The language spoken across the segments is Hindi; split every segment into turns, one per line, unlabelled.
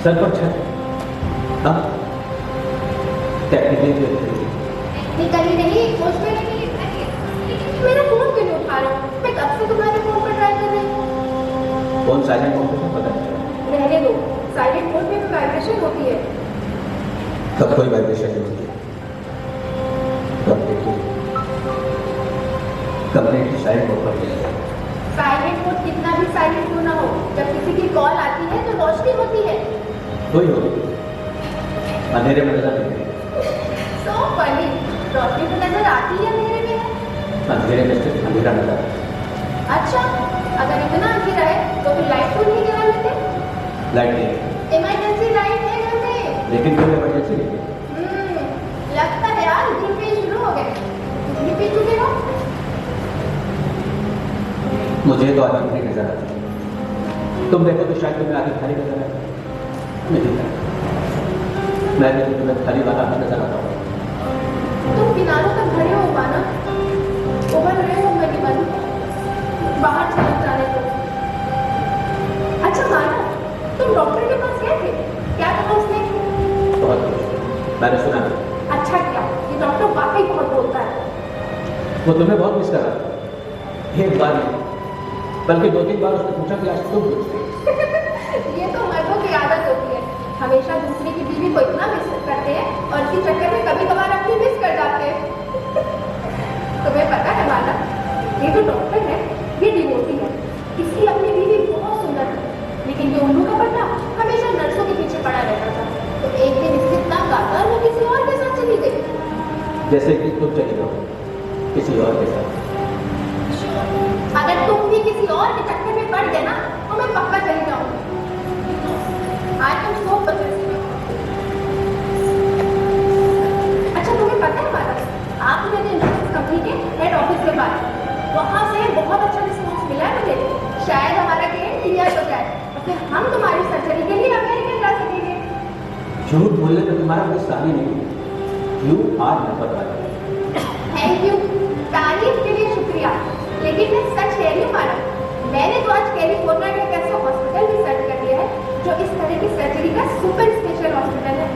सर पर छत। हाँ टेक्निकली
निकली नहीं, उसमें नहीं। लेकिन मेरा फोन क्यों नहीं उठा रहा? मैं कब से तुम्हारे फोन पर ट्राई कर रही हूँ।
फोन साइलेंट मोड पे पता नहीं चला।
रहने दो, साइलेंट मोड में भी वाइब्रेशन होती है।
तब कोई वाइब्रेशन नहीं होती। तब देखिए कंप्लीटली साइलेंट मोड पर गया।
साइलेंट मोड कितना भी साइलेंट क्यों ना हो, जब किसी की कॉल आती है तो रोशनी होती है।
कोई होगी अंधेरे में नजर नहीं।
सो फनी, रोशनी तो नजर आती है अंधेरे में।
अंधेरे में सिर्फ अंधेरा नजर आता है।
अच्छा, अगर इतना अंधेरा है तो फिर लाइट क्यों नहीं जला लेते?
लाइट नहीं है,
इमरजेंसी लाइट है घर में।
लेकिन कोई इमरजेंसी नहीं है।
लगता है यार दिन पे शुरू हो गए। बिजली पी चुके हो?
मुझे तो आधी नहीं नजर आती। तुम देखो तो शायद तुम्हें आधी खाली नजर आती। नहीं मैं भी तुम्हें खाली वाला नजर आता हूँ।
तुम किनारों तक भरे हो माना, उबल रहे हो मन ही मन। बाहर चले जाने दो। अच्छा माना, तुम डॉक्टर के पास गए थे? क्या कहा उसने?
बहुत कुछ मैंने सुना।
अच्छा किया, ये डॉक्टर वाकई बहुत बोलता है।
वो तुम्हें बहुत मिस कर रहा था। एक बार नहीं बल्कि 2-3 बार उसने पूछा कि आज तुम पूछते।
ये तो मर्दों की आदत होती है, हमेशा दूसरे की बीवी को इतना मिस करते हैं और इसी चक्कर में कभी कभार अपनी मिस कर जाते हैं। तुम्हें पता है माला, ये जो डॉक्टर है ये डिवोटी है। इसकी अपनी बीवी बहुत सुंदर है, लेकिन ये उल्लू का पट्टा हमेशा नर्सों के पीछे पड़ा रहता था। तो एक दिन इससे इतना गाता वो किसी और के साथ चली गई।
जैसे कि तुम चले जाओ किसी और के साथ।
अगर तुम भी किसी और के चक्कर में पड़ गए ना तो मैं पक्का चली जाऊंगी। आज तुम सो अच्छा तुम्हें पता है माला, आपने मेरे इंश्योरेंस कंपनी के हेड ऑफिस में बात की। वहाँ से बहुत अच्छा रिस्पॉन्स मिला है मुझे। शायद हमारा क्लेम क्लियर हो जाए और फिर हम तुम्हारी सर्जरी के लिए अमेरिका जा सकेंगे।
झूठ बोलने पर तुम्हारा कोई सानी नहीं। You are number 1।
Thank you, तारीफ के लिए शुक्रिया। लेकिन मैं सच कह रही हूँ माना, मैंने तो आज कैलिफोर्निया में एक ऐसा हॉस्पिटल भी सर्च कर लिया है जो इस तरह की सर्जरी का सुपर स्पेशल हॉस्पिटल है।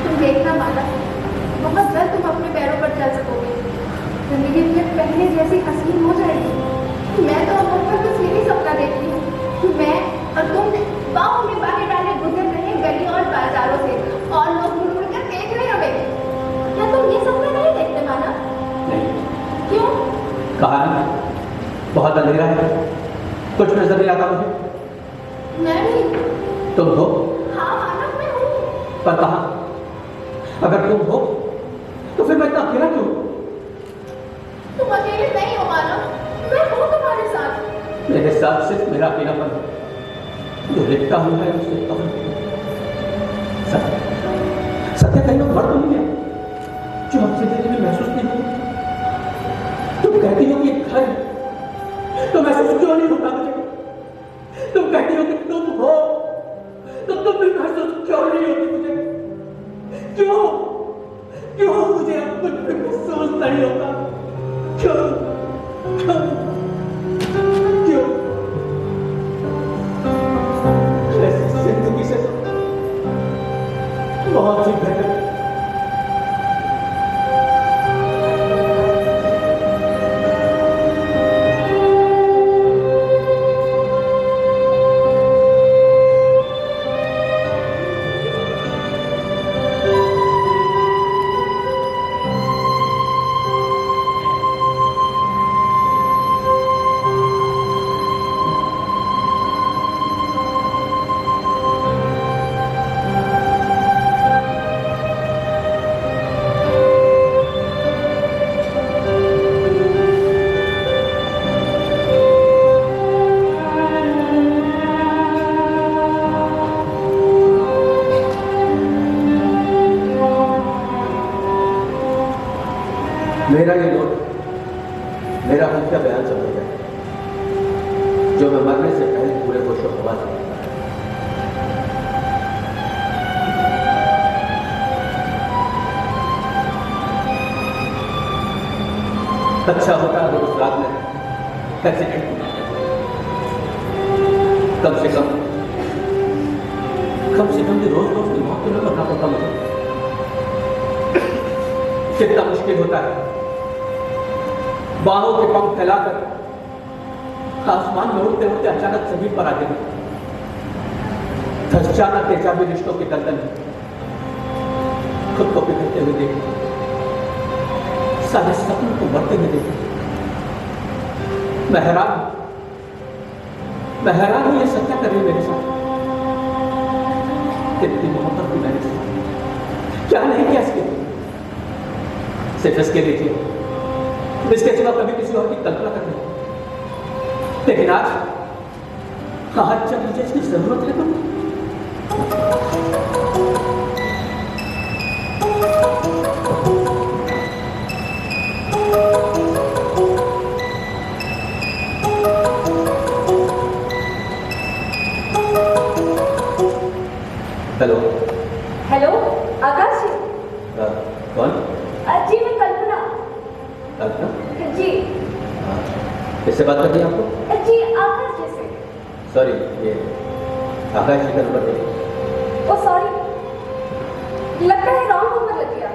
तुम देखना माना, बहुत जल्द तुम अपने पैरों पर चल सकोगे। जिंदगी फिर पहले जैसी हसीन हो जाएगी। मैं तो अब पर बस यही सपना देखती हूँ कि मैं और तुम बाहों में बाहें डाले गुजर रहे गली और बाजारों से और लोग मुड़ मुड़ कर देख रहे हमें। क्या तुम ये सपना नहीं देखते माना?
नहीं।
क्यों?
कहा ना बहुत अंधेरा है, कुछ नजर नहीं आता मुझे।
मैं भी।
तुम हो?
हाँ मानव मैं हूँ।
पर कहाँ? अगर तुम हो तो फिर मैं इतना अकेला क्यों?
तुम अकेले नहीं हो मानव, मैं हूँ तुम्हारे साथ।
मेरे साथ सिर्फ मेरा अकेलापन है जो लिखता हुआ है उससे कम। सत्य सत्य कहीं और वर्ड नहीं है जो हमसे जिंदगी में महसूस नहीं होती। तुम कहती हो कि घर है तो महसूस क्यों नहीं होता मुझे? तुम कहती हो कि तुम हो तो तुम भी महसूस क्यों नहीं होती मुझे? क्यों क्यों मुझे अब कुछ भी महसूस नहीं होता? क्यों क्यों क्यों? ऐसी जिंदगी से बहुत ही बेहतर मेरा ये नोट मेरा मुख्य बयान समझ है जो मैं मरने से पहले पूरे होशो हवास करता है। अच्छा होता अगर उस रात में एक्सीडेंट कम से अपने रोज दोस्त की मौत क्यों न करना पड़ता मुझे? कितना मुश्किल होता है बाहों के पंख फैलाकर आसमान में उड़ते उड़ते अचानक जमीन पर आते हैं, धस जाना तेजाबी रिश्तों के दलदल में खुद को बिखरते हुए देखे, सारे सपनों को बढ़ते हुए देखे। मैं हैरान हूं ये सच्चा कर रही मेरे साथ। कितनी मोहब्बत की मैंने साथ क्या नहीं किया इसके लिए, सिर्फ इसके लिए किया इसके सिवा कभी किसी और की कल्पना कर नहीं। लेकिन आज जब मुझे इसकी जरूरत है तो हेलो
हेलो आकाश जी।
कौन?
जी मैं कल्पना।
कल्पना
जी।
किससे बात करनी है आपको?
जी आकाश जी से।
सॉरी, ये आकाश जी का नंबर है।
ओ सॉरी, लगता है रॉन्ग नंबर लग गया।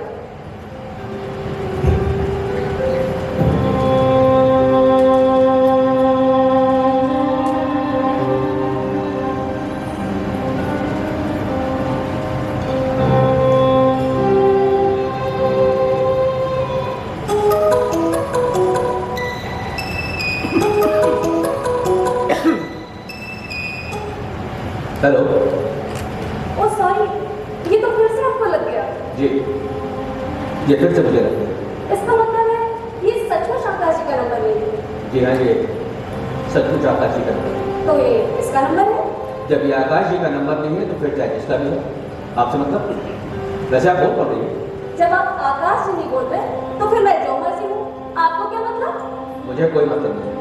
हेलो।
ओ सॉरी, ये तो फिर से आपको लग गया।
जी, ये फिर से मुझे लग गया।
इसका मतलब है ये सचमुच आकाश जी का नंबर नहीं है?
जी हाँ, ये सचमुच आकाश जी का नंबर है।
तो ये इसका नंबर है?
जब ये आकाश जी का नंबर नहीं है तो फिर चाहे जिसका भी हो। आपसे मतलब? वैसे आप बोल पा रही है।
जब आप आकाश जी नहीं बोल रहे तो फिर मैं जो मर्जी हूँ, आपको क्या मतलब?
मुझे कोई मतलब नहीं।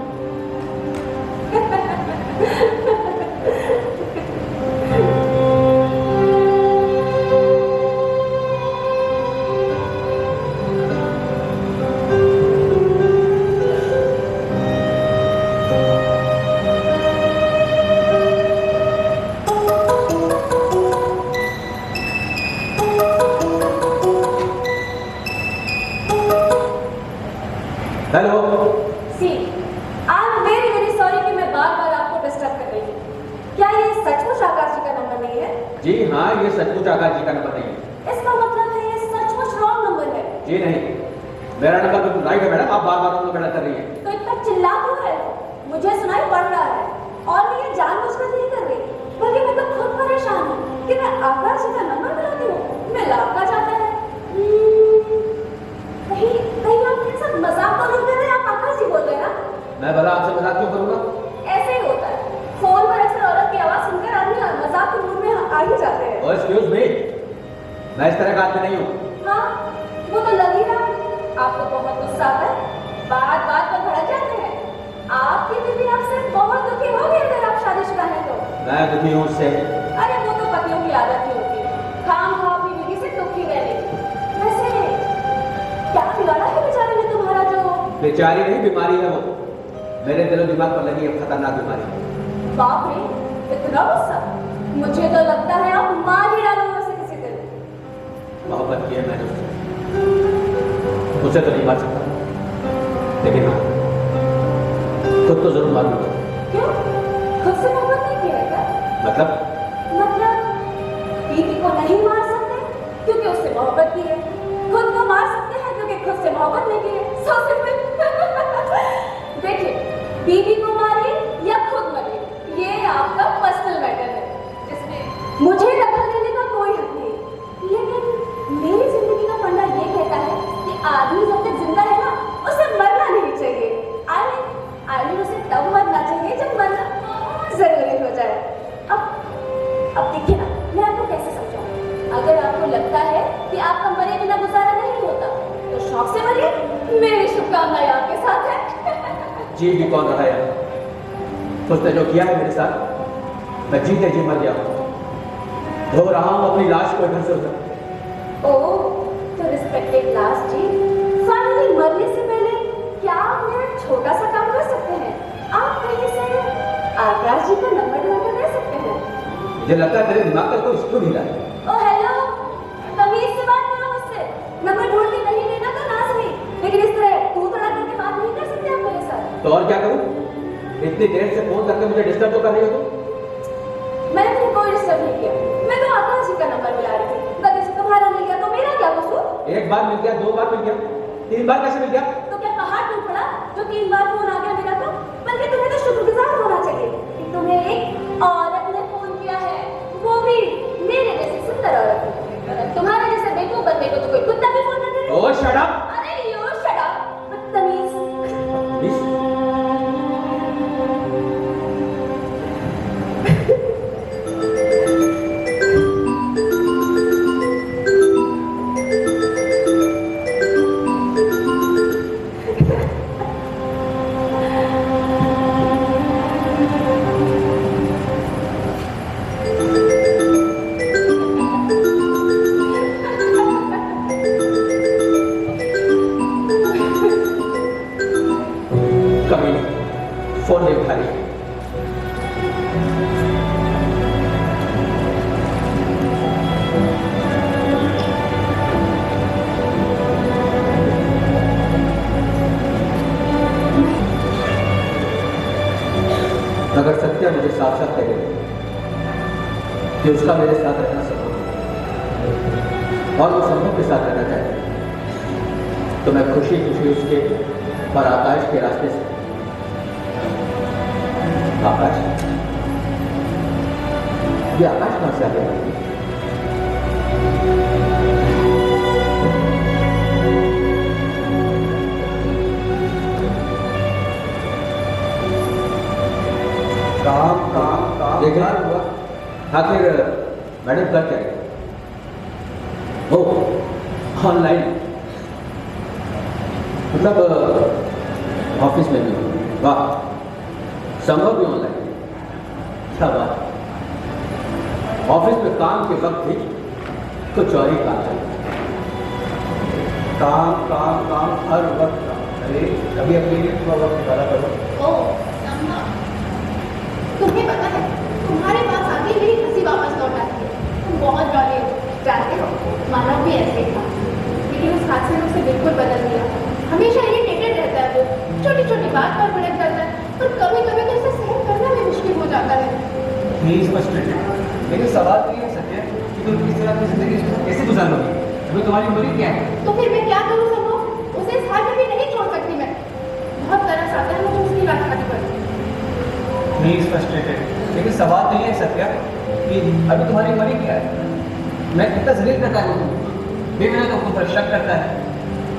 Hello.
See, I am very very sorry कि मैं बार बार आपको डिस्टर्ब कर रही हूँ। क्या ये सचमुच आकाश जी का नंबर नहीं है?
जी हाँ, ये सचमुच आकाश जी का नंबर नहीं है।
इसका मतलब है ये सचमुच रॉन्ग नंबर है?
जी नहीं, मेरा नंबर बिल्कुल राइट है मैडम। आप बार बार उनको गलत कर रही है।
तो इतना चिल्ला क्यों रहे हो? मुझे सुनाई पड़ रहा है और मैं ये जानबूझकर नहीं कर रही, बल्कि मैं तो खुद परेशान हूँ कि मैं आकाश जी का नंबर मिलाती हूँ, मैं लापता जाता है। कहीं आप मेरे साथ मजाक तो नहीं कर रहे? आप आकाश जी बोल रहे हैं ना?
मैं भला आपसे मजाक क्यों करूंगा?
ऐसे ही होता है, फोन पर अक्सर औरत की आवाज सुनकर आदमी मजाक के मूड में आ ही जाते हैं।
ओह एक्सक्यूज मी, मैं इस तरह का आदमी नहीं हूँ।
हाँ, वो तो लग ही रहा है। आपको बहुत गुस्सा आता है, बात बात पर भड़क जाते हैं। आपकी बीवी आपसे बहुत दुखी होगी अगर आप शादीशुदा हैं तो।
मैं दुखी हूँ उससे।
अरे वो तो पतियों की आदत ही होती है, खामखा अपनी बीवी से दुखी रहने। वैसे क्या बिगाड़ा है बेचारे ने तुम्हारा जो?
बेचारी नहीं, बीमारी है वो। मेरे दिलो दिमाग पर लगी एक खतरनाक बीमारी।
बाप रे, इतना गुस्सा? मुझे तो लगता है आप मार ही डालोगे उसे किसी दिन।
मोहब्बत की है मैंने उसे तो नहीं मार सकता, लेकिन हाँ खुद तो जरूर मारूंगा।
क्यों? खुद से मोहब्बत नहीं किया है क्या?
मतलब
बीवी को नहीं मार सकते क्योंकि उससे मोहब्बत की है, खुद को मार सकते हैं क्योंकि खुद से मोहब्बत नहीं की है। So simple. देखिए, बीवी को मारिए या खुद मरिए, ये आपका पर्सनल मैटर है, इसमें मुझे दखल देने का कोई हक नहीं। लेकिन मेरी जिंदगी का फंडा ये कहता है कि आदमी जब तक जिंदा है ना, उसे मरना नहीं चाहिए। आई मीन उसे तब मरना चाहिए जब मरना जरूरी हो जाए। अब देखिए ना, मैं आपको कैसे समझाऊं। अगर आपको लगता है कि आपका मरे बिना गुजारा नहीं होता तो शौक से मरिए, मेरी शुभकामनाएं आपके साथ है।
जी भी कौन रहा है? उसने जो किया है मेरे साथ, मैं जीते जी मर गया हूँ। धो रहा हूँ अपनी लाश को इधर से उधर।
ओह, तो रिस्पेक्टेड लाश जी, फाइनली मरने से पहले क्या आप मेरा छोटा सा काम कर सकते हैं? आप कहीं से आकाश जी का नंबर ढूंढ कर दे सकते हैं।
मुझे लगता है तेरे दिमाग का कोई स्क्रू ढीला है।
ओ हेलो, तमीज से बात करो मुझसे। नंबर ढूंढ के नहीं लेना तो ना सही, लेकिन इस तरह तू तड़ा करके बात नहीं कर सकते आप मेरे साथ।
तो और क्या करूं? इतनी देर से फोन करके मुझे डिस्टर्ब तो कर रही हो तुम।
मैंने तुम्हें कोई डिस्टर्ब नहीं किया, मैं तो आकाश जी का नंबर मिला रही थी। गलती से तुम्हारा मिल गया तो मेरा क्या कसूर?
एक बार मिल गया, 2 बार मिल गया, 3 बार कैसे मिल गया?
तो क्या पहाड़ टूट पड़ा जो 3 बार फोन आ गया मेरा? तो बल्कि तुम्हें तो शुक्रगुजार होना चाहिए कि तुम्हें एक औरत ने फोन किया है, वो भी मेरे जैसी सुंदर औरत ने। तुम्हारे जैसे बेवकूफ बंदे को तो कोई कुत्ता भी फोन कर दे।
ओह शट अप!
अरे यू शट अप, बदतमीज।
फोन नहीं उठा रही। अगर सत्या मुझे साफ साफ कहे कि उसका मेरे साथ रहना संभव और वो संभव के साथ रहना चाहे तो मैं खुशी खुशी उसके और आकाश के रास्ते से। आकाश, ये आकाश कहां से आ गया? काम देखा हुआ आखिर मैडम कर क्या रही? ओ ऑनलाइन, मतलब ऑफिस में भी। वाह, संभव भी ऑनलाइन। क्या बात! ऑफिस में काम के वक्त भी कुछ और ही काम चलता। काम काम काम हर वक्त काम। अरे कभी अपने लिए थोड़ा वक्त निकाला करो।
ओ तुम्हें पता है, तुम्हारे पास आके मेरी हंसी वापस लौट आती है। तुम बहुत जॉली हो, जानते हो। मानव भी ऐसे ही था, लेकिन उस हादसे ने उसे बिल्कुल बदल दिया। हमेशा इरिटेटेड रहता है वो, छोटी छोटी बात पर भड़क जाता है, और कभी कभी तो उसे सहन करना भी मुश्किल हो जाता है।
प्लीज फ्रस्ट्रेटेड, लेकिन सवाल तो ये है सत्या कि तुम किस तरह अपनी जिंदगी कैसे गुजारोगी? अभी तुम्हारी उम्र क्या है?
तो फिर मैं क्या करूँ संभव? उसे इस हाल में भी नहीं छोड़ सकती मैं। बहुत तरस आता है मुझे उसकी रात खानी पड़ती है।
प्लीज फ्रस्ट्रेटेड, लेकिन सवाल तो ये है सत्या कि अभी तुम्हारी उम्र क्या है? मैं कितना जलील करता है वो बेवजह तो खुद पर शक करता है।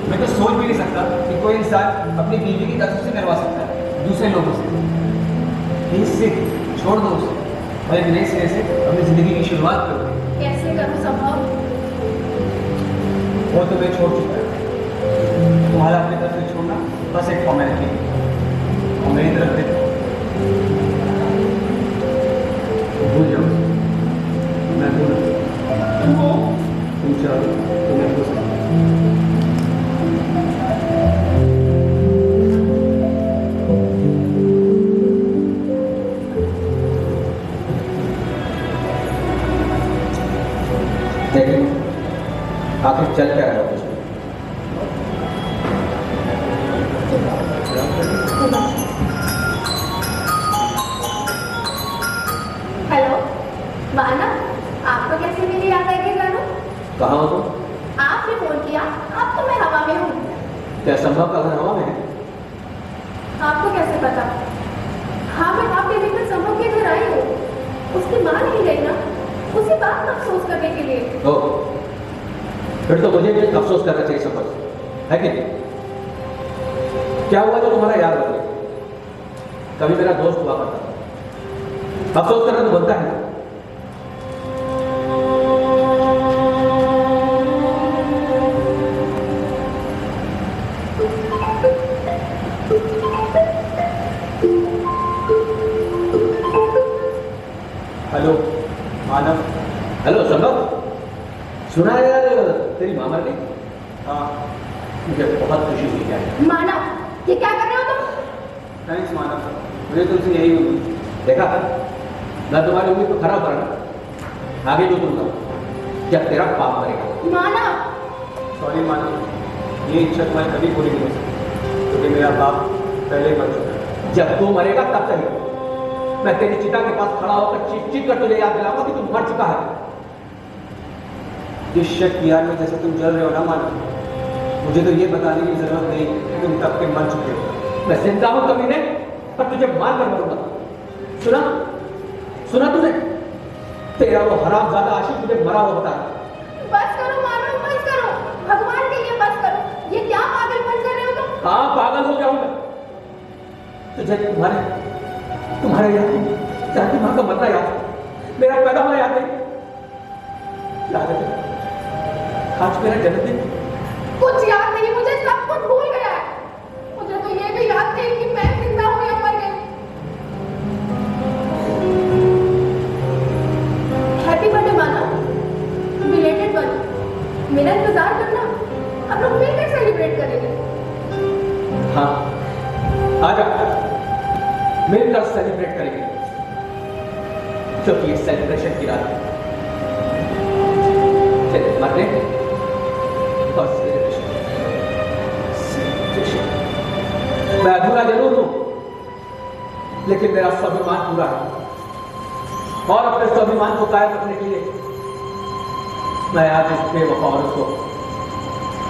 मैं तो सोच भी नहीं सकता कि कोई इंसान अपनी बीवी की जासूसी करवा सकता है दूसरे लोगों से। प्लीज से छोड़ दो उसे और एक नए सिरे से अपनी जिंदगी की शुरुआत कर दो।
कैसे करूँ संभव?
वो तो मैं छोड़ चुका है। तुम्हारा अपनी तरफ से छोड़ना बस एक फॉर्मेलिटी है और मेरी तरफ देखो, भूल जाओ। मैं भूल तुम चाहो तो मैं भूल सकता हूँ। लेकिन आखिर चल क्या रहा है?
हेलो माना, आपको कैसे मेरी याद आई कि जानू?
कहाँ हो तुम?
आपने फोन किया, अब तो मैं हवा में हूँ।
क्या संभव का घर हवा में है?
आपको कैसे पता? हाँ, मैं आपके लेकर संभव के घर आई हूँ। उसकी माँ नहीं गई ना, उसी बात का अफसोस करने के लिए।
ओ, फिर तो मुझे भी अफसोस करना चाहिए संभव, है कि नहीं? क्या हुआ जो तुम्हारा याद रख लिया? कभी मेरा दोस्त हुआ करता था, अफसोस करना तो बनता है ना। हेलो मानव। हेलो संभव, सुना है यार तेरी माँ मर गई? हाँ, मुझे बहुत खुशी हुई यार।
मानव, ये क्या कर रहे हो तुम?
थैंक्स मानव, मुझे तुमसे यही उम्मीद। देखा ना तुम्हारी उम्मीद तो खराब करा, आगे जो दूंगा जब तेरा पाप मरेगा।
माना
सॉरी माना, ये इच्छा तुम्हारी कभी पूरी नहीं हो सकती क्योंकि मेरा बाप पहले ही मर चुका है।
जब तू मरेगा तब चलेगा, मैं तेरी चिता के पास खड़ा होकर चीख चीख कर तुझे याद दिलाऊंगा कि तू मर चुका है।
इस शक की याद में जैसे तुम जल रहे हो ना माना, मुझे तो ये बताने की जरूरत नहीं कि तुम तब के मर चुके हो।
मैं जिंदा हूं कभी नहीं, पर तुझे मार कर मरूंगा। सुना सुना तुझे, तेरा वो हरामजादा आशिक तुझे मरा हुआ बता रहा।
बस करो मानो, बस करो, भगवान के लिए बस करो। ये क्या पागलपन कर रहे हो तुम?
हाँ पागल हो जाऊंगा। तुझे तुम्हारे याद नहीं, तेरी मां का मरना याद है, मेरा पैदा होना याद नहीं। याद है आज मेरा जन्मदिन?
कुछ याद नहीं, मुझे सब कुछ भूल गया है। मुझे तो ये भी याद नहीं कि मैं जिंदा हूं या मर गई। हैप्पी बर्थडे माना, बिलेटेड बर्थडे। मेरा इंतजार करना, हम लोग मिलकर सेलिब्रेट करेंगे।
हाँ आजा, मिलकर सेलिब्रेट करेंगे क्योंकि ये सेलिब्रेशन की रात है। चलिए मरने और सेलिब्रेशन। मैं अधूरा जरूर हूं, लेकिन मेरा स्वाभिमान पूरा है और अपने स्वाभिमान को कायम रखने के लिए मैं आज इस बेवफा औरत को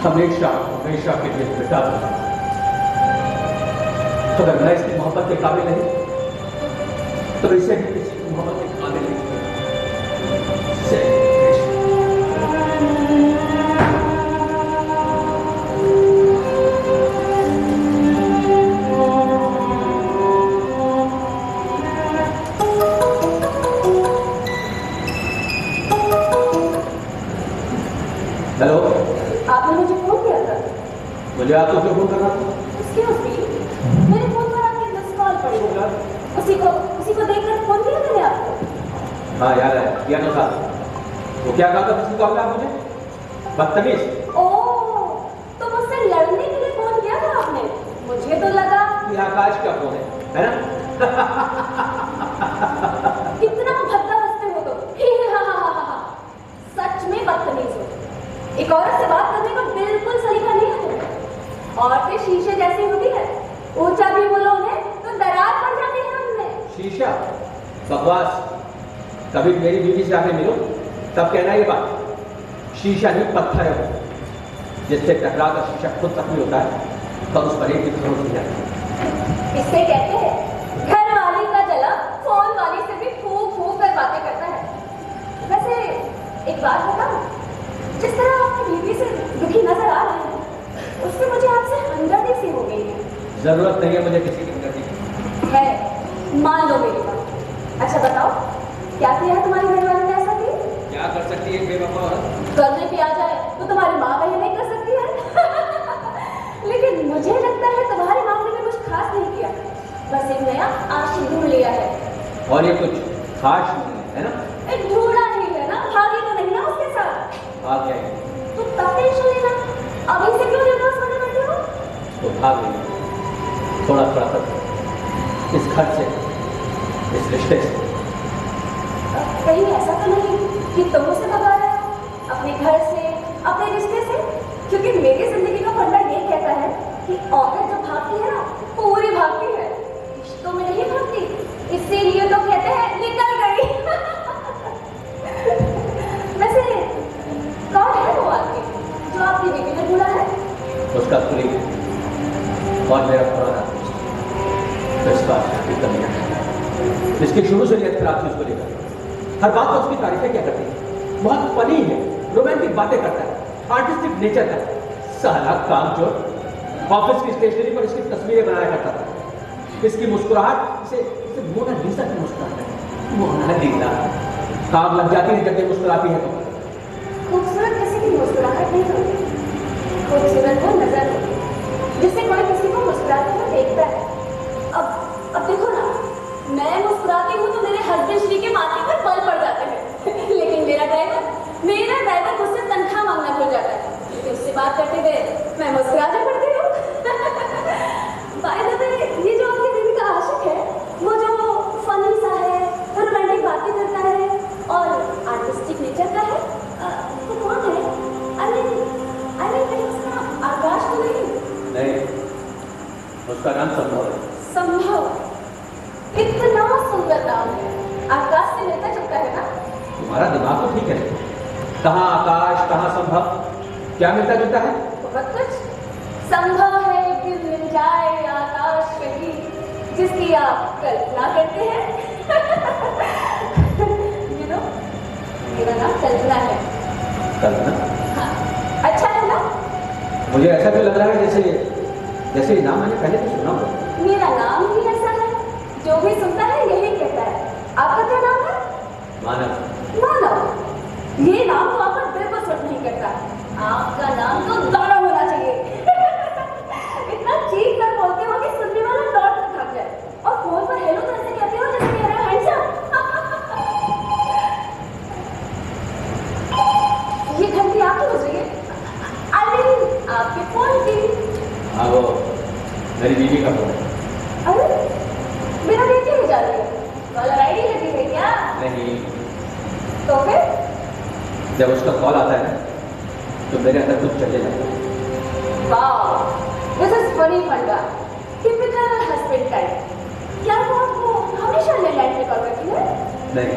हमेशा हमेशा के लिए मिटा दूंगा। अगर मैं इसकी मोहब्बत के काबिल नहीं तो इसे भी किसी की मोहब्बत के काबिल नहीं। हेलो,
आपने मुझे फोन किया था?
मुझे आपको क्यों फोन करना था?
Excuse me, मेरे फोन पर आपकी मिस कॉल पड़ी होगा। उसी को देखकर फोन किया मैंने आपको।
हाँ याद है, किया तो था। वो क्या कहा था किसी को अगला मुझे? बदतमीज।
ओह, तो मुझसे लड़ने के लिए फोन किया था आपने? मुझे तो लगा
ये आकाश का फोन है ना?
कितना भद्दा हंसते हो तुम। सच में बदतमीज हो। एक औरत से बात करने का बिल्कुल सलीका नहीं है तुम्हें। औरतें शीशे जैसी होती है, ऊंचा भी बोलो उन्हें तो दरार पड़ जाती है उनमें।
शीशा? बकवास। कभी मेरी बीवी से आके मिलो तब कहना ये बात। शीशा नहीं पत्थर है वो, जिससे टकरा कर शीशा खुद जख्मी होता है तब उस पर एक भी खरोच नहीं जाती।
इससे कहते हैं घर वाली का जला फोन वाली से भी फूंक फूंक कर बातें करता है। वैसे एक बात बताऊं, जिस तरह आपकी बीवी से दुखी नजर आ रहे हैं उससे मुझे आपसे हमदर्दी सी हो गई है।
जरूरत नहीं है मुझे किसी की हमदर्दी की।
है, मान लो मेरी बात। अच्छा बताओ, क्या किया है तुम्हारी घरवाली ने ऐसा किया?
क्या कर सकती है बेवफा औरत?
करने पे आ जाए तो तुम्हारी माँ कहीं नहीं कर सकती है। लेकिन मुझे लगता है तुम्हारे मामले में कुछ खास नहीं किया, बस एक नया आशिक ढूंढ लिया है।
और ये कुछ खास नहीं है ना?
एक ढूंढा ही है ना, भागी तो नहीं ना उसके साथ।
आ गया है
तो तब टेंशन लेना, अभी से क्यों निर्दोष बने बैठे हो?
तो भाग गई थोड़ा थोड़ा कर इस घर से, इस रिश्ते से।
कहीं ऐसा तो नहीं कि तुम उसे भगा रहे हो अपने घर से, अपने रिश्ते से? क्योंकि मेरी जिंदगी का फंडा ये कहता है कि औरत जब भागती है ना, पूरी भागती है, रिश्तों में नहीं भागती। इसीलिए तो कहते हैं निकल गई। वैसे कौन है वो आदमी जो आपकी बेटी ने ढूंढा है?
उसका कुली और मेरा पुराना विश्वास की कमी है। इसकी शुरू से नियत खराब थी उसको लेकर। हर बात में उसकी तारीफें क्या करती है, बहुत फनी है, रोमांटिक बातें करता है, आर्टिस्टिक नेचर का साला काम जो ऑफिस की स्टेशनरी पर इसकी तस्वीरें बनाया करता था। इसकी मुस्कुराहट इसे मोनालिसा की मुस्कुराहट है। मोनालिसा काम लग जाती है जब ये मुस्कुराती है तो।
खूबसूरत किसी की मुस्कुराहट नहीं होती, खूबसूरत वो नजर होती जिससे कोई किसी को मुस्कुराते हुए देखता है। अब देखो ना, मैं मुस्कुराती हूँ तो मेरे हस्बैंड श्री के माथे पर बल पड़ जाते हैं। लेकिन मेरा ड्राइवर मुझसे तनख्वाह मांगना भूल जाता है। लेकिन उससे बात करते हुए मैं मुस्कुराने पड़ती हूँ। बाय द वे, ये जो आपकी बीवी का आशिक है, वो जो फनी सा है, रोमांटिक बातें करता है और आर्टिस्टिक
उसका नाम संभव है।
संभव, इतना सुंदर नाम है, आकाश से मिलता जुलता है ना?
तुम्हारा दिमाग तो ठीक है, कहाँ आकाश कहाँ संभव, क्या मिलता जुलता है?
बहुत कुछ। संभव है कि मिल जाए आकाश कहीं जिसकी आप कल्पना करते हैं। You know, मेरा नाम कल्पना है।
कल्पना?
हाँ, अच्छा है ना?
मुझे ऐसा भी लग रहा है जैसे ये नाम मैंने पहले भी सुना हो।
मेरा नाम ही ऐसा है, जो भी सुनता है यही कहता है। आपका क्या नाम है?
मानव।
मानव, ये नाम तो आप पर बिल्कुल सूट नहीं करता। आपका नाम तो दाना होना चाहिए। इतना चीख कर बोलते हो कि सुनने वाला लौट कर थक जाए, और फोन पर हेलो तो ऐसे कहते हो जैसे कह रहे हो हैंडसम। ये घंटी आपकी बज रही है? आई मीन आपके फोन की।
हाँ, वो मेरी बीवी का फोन है।
अरे मेरा बेटी हो जा रही है, कॉलर आईडी लगी है क्या?
नहीं,
तो फिर
जब उसका कॉल आता है ना तो मेरे अंदर कुछ चले जाता है।
वाओ, दिस इज फनी फंडा, टिपिकल हस्बैंड टाइप। क्या वो आपको हमेशा लैंडलाइन पे कॉल करती है?
नहीं,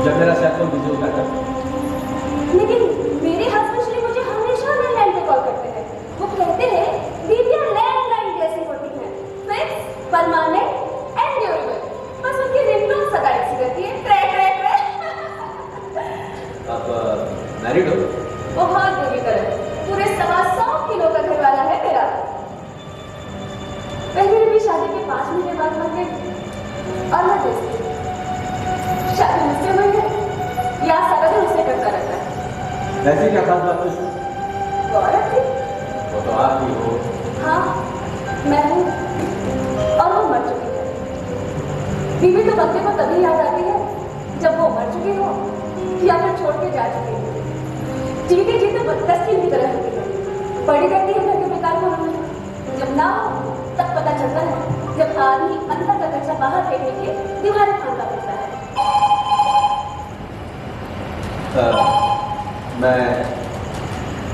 जब मेरा सेल फोन बिजी होता है।
लेकिन मेरे हस्बैंड श्री मुझे हमेशा लैंडलाइन पे कॉल करते हैं। वो कहते हैं बीवियां लैंडलाइन जैसी होती हैं, फिक्स, परमानेंट एंड ड्यूरेबल। बस उनकी रिंगटोन सदा ऐसी रहती है, ट्रैक ट्रैक ट्रैक।
आप मैरिड हो?
बहुत बुरी तरह, पूरे 125 किलो का घर वाला है मेरा। पहले भी शादी के 5 महीने बाद हम गए और मैं देखती शादी मुझसे हुई है या सारा दिन उसे करता रहता है।
वैसे क्या खास बात है?
वो औरत थी।
वो तो आप ही हो।
हाँ, मैं हूँ, और वो मर चुकी है। बीवी तो बंदे को तभी याद आती है जब वो मर चुकी हो या फिर छोड़ के जा चुकी हो। जीते जीते बदतस्ती की तरह होती है, पड़ी रहती है घर के बेकार को। जब ना हो तब पता चलता है, जब आदमी अंदर का कच्चा बाहर फेंकने के दीवारें फांदा करता है।
मैं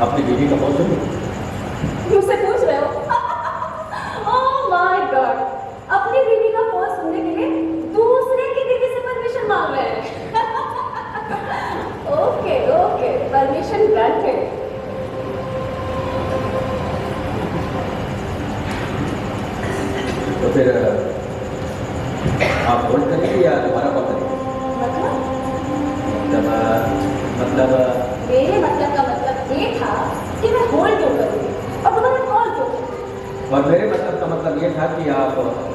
अपनी बीवी का फोन सुनूं?
मुझसे पूछ रहे हो? ओह माय गॉड, अपनी बीवी का फोन सुनने के लिए दूसरे की बीवी से परमिशन मांग रहे हैं। Okay okay, permission granted.
तो फिर आप होल्ड करेंगे या दोबारा कॉल करेंगे? मतलब
मेरे मतलब का मतलब ये था कि मैं होल्ड क्यों करूँगी और तुम्हारा कॉल क्यों करूँ?
और मेरे मतलब का मतलब ये था कि आप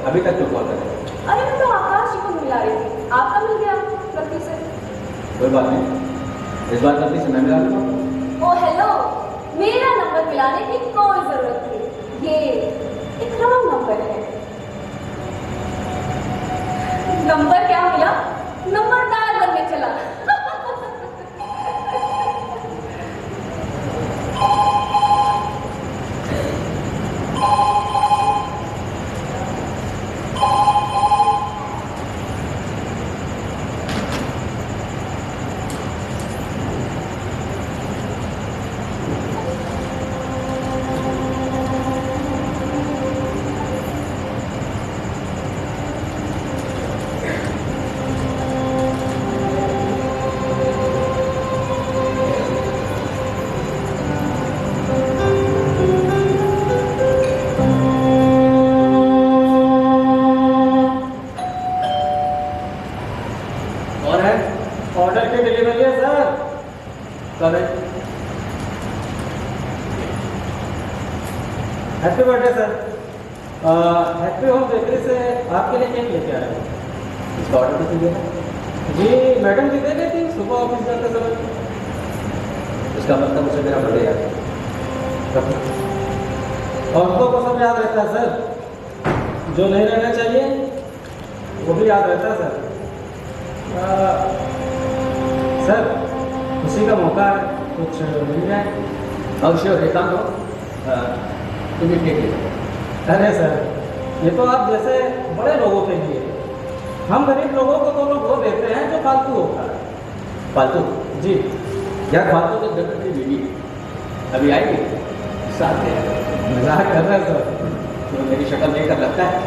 अभी तक क्यों कॉल करें?
अरे मैं तो आकाश जी को मिला रही थी, आपका मिल गया गलती से।
कोई बात नहीं, इस बार गलती से मैं मिला लूँगा।
ओ हेलो, मेरा नंबर मिलाने की कोई जरूरत नहीं, ये एक रॉन्ग नंबर है। नंबर क्या मिला? नंबरदार बनने चला।
ऑर्डर की डिलीवरी है सर। कब है? Happy birthday sir. Happy home bakery से आपके लिए केक लेके आया हूँ।
इसका ऑर्डर कैसे दिया?
जी मैडम जी दे गई थी सुबह ऑफिस जाते समय।
इसका मतलब उसे मेरा बर्थडे याद है।
औरतों को सब याद रहता है सर, जो नहीं रहना चाहिए वो भी याद रहता है सर। सर खुशी का मौका है, कुछ मिल जाए।
अवश्य एकांत हो, तुम्हें केक ले लो।
अरे सर ये तो आप जैसे बड़े लोगों के लिए, हम गरीब लोगों को तो लोग वो देते हैं जो फालतू होता है।
फालतू?
जी
यार फालतू तो जब की बीवी अभी आएगी साथ में।
मजाक कर रहे हैं सर,
तुम्हें मेरी शक्ल देखकर लगता है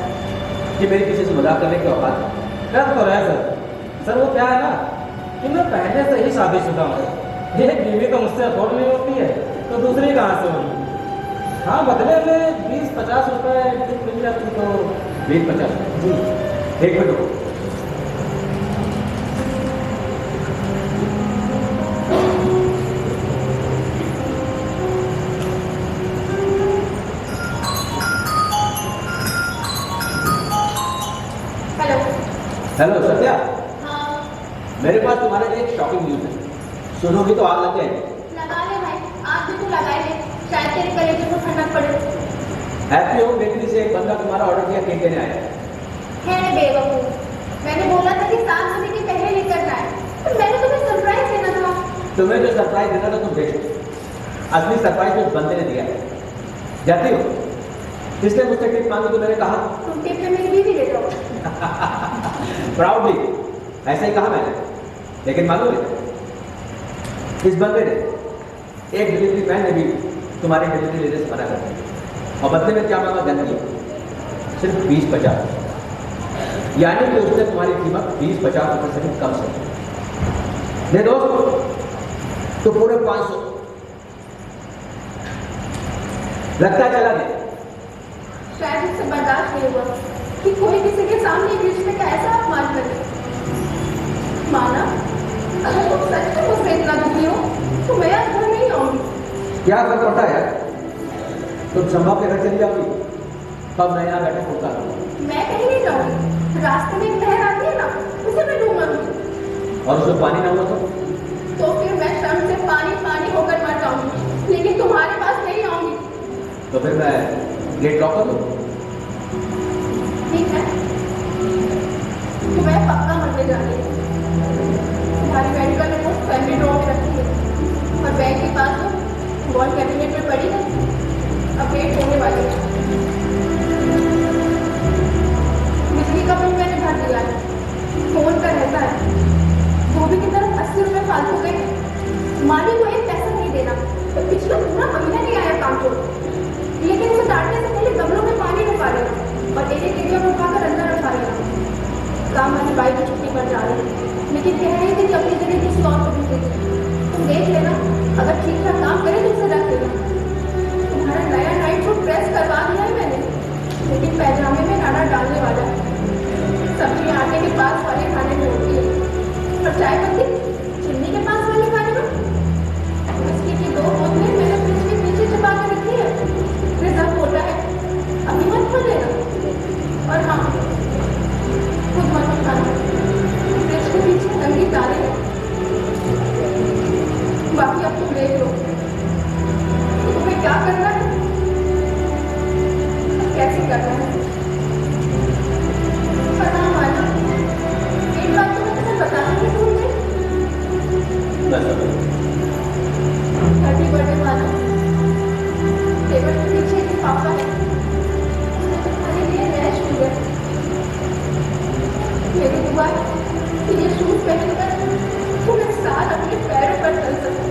कि मेरी किसी से मजाक करने की औकात है?
कर तो रहे सर वो क्या है ना कि मैं पहले से ही शादीशुदा हूँ। एक बीवी तो मुझसे अफोर्ड नहीं होती है तो दूसरी कहाँ से होगी। हाँ, बदले में 20-50 रुपए टिप मिल जाती तो
20-50
जी।
एक मिनट रुको।
हेलो।
हेलो सत्या,
हाँ,
मेरे पास तुम्हारे लिए एक शॉकिंग न्यूज है। सुनोगी तो आग लग जाएगी।
लगा ले भाई, आज भी तू लगाए ले, शायद तेरे कलेजे को ठंडक पड़े।
हैप्पी होम बेकरी से एक बंदा तुम्हारा ऑर्डर किया केक देने आया है।
है बेवकूफ, मैंने बोला था कि 7 बजे के पहले लेकर जाए, तो मैंने तुम्हें सरप्राइज देना था।
तुम्हें जो सरप्राइज देना था तुम देखो, असली सरप्राइज उस बंदे ने दिया है। जाती हो इसलिए मुझसे टिप मांगी तो मैंने कहा
तुम टिप में मेरी बीवी ले जाओ।
प्राउडली ऐसा ही कहा मैंने, लेकिन मालूम है इस बंदे ने, एक डिलीवरी मैन ने भी तुम्हारी डिलीवरी लेने से मना कर दिया और बदले में क्या मांगा जानती हो? सिर्फ 20-50, यानी कि उसने तुम्हारी कीमत 20-50 रुपए से भी कम से दे दोस्त तो पूरे 500 लगता है चला गया।
शायद इससे बर्दाश्त नहीं हुआ कि कोई किसी के सामने एक रिश्ते का ऐसा अपमान करे। माना, अगर तुम सच में मुझसे इतना दुखी हो तो मैं आज घर नहीं आऊंगी।
क्या फर्क पड़ता है यार, तुम संभव के घर चली जाओगी, तब मैं यहाँ बैठे होता हूँ।
मैं कहीं नहीं जाऊंगी, रास्ते में एक लहर आती है ना, उसे मैं डूब मरूंगी।
और उसमें पानी ना हुआ
तो फिर मैं शर्म से पानी पानी होकर मर जाऊंगी, लेकिन तुम्हारे पास नहीं आऊंगी।
तो फिर मैं गेट लॉक कर दूँ?
ठीक है, तुम्हें पक्का मरने जानी है। तुम्हारी मेडिकल रिपोर्ट फैमिली ड्रॉ में रखी है और बैंक के पास तो वॉल कैबिनेट में पड़ी है, अपडेट होने वाली है। बिजली का बिल मैंने भर दिया है, फोन का रहता है, धोबी की तरफ 80 रुपये फालतू गए हैं। मालिक को एक पैसा नहीं देना, तो पिछला पूरा महीना नहीं आया काम को, लेकिन उसे डांटने से पहले गमलों में पानी डुबा देना और एक एरिया में उठाकर अंदर रखा लेना। काम वाली बाई की छुट्टी पर जा रही है, लेकिन कह रही थी कि अपनी जगह किसी और को भी दे। तुम देख लेना, अगर ठीक ठाक काम करे तो उसे रख देना। तुम्हारा नया नाइट सूट प्रेस करवा दिया है मैंने, लेकिन पैजामे में नाड़ा डालने वाला है। सब्जी आटे के पास वाले खाने में होती है और चाय पत्ती चिन्नी के पास वाले खाने में। विस्की की 2 बोतलें मैंने फ्रिज के पीछे छुपा के रखी है, रिजर्व होता है, अभी मत खोल लेना। और हाँ, खुद मत खाना, फ्रिज के पीछे नंगी दालें हैं। बाकी अब तुम देख लो कि तुम्हें क्या करना है, कैसे करना है। पर हाँ माना, एक बात तो मैं तुम्हें बताना ही भूल गई। हैप्पी बर्थडे माना, टेबल के पीछे एक पापा है, उसने तुम्हारे लिए नया शूज है। मेरी दुआ है कि ये शूज पहनकर तुम इस साल अपने पैरों पर चल सको।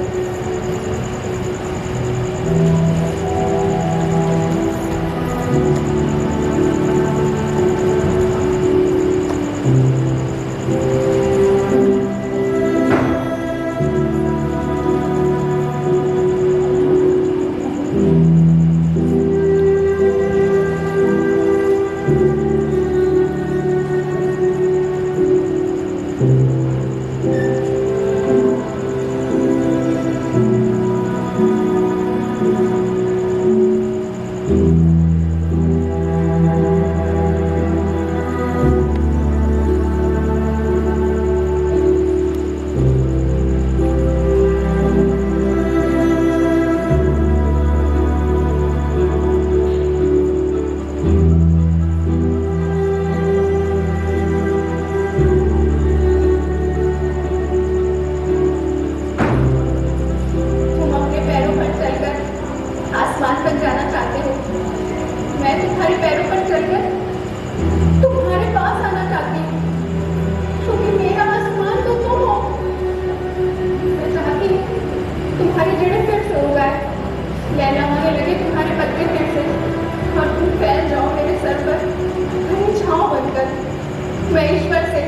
मैं ईश्वर से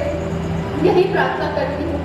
यही प्रार्थना करती हूँ।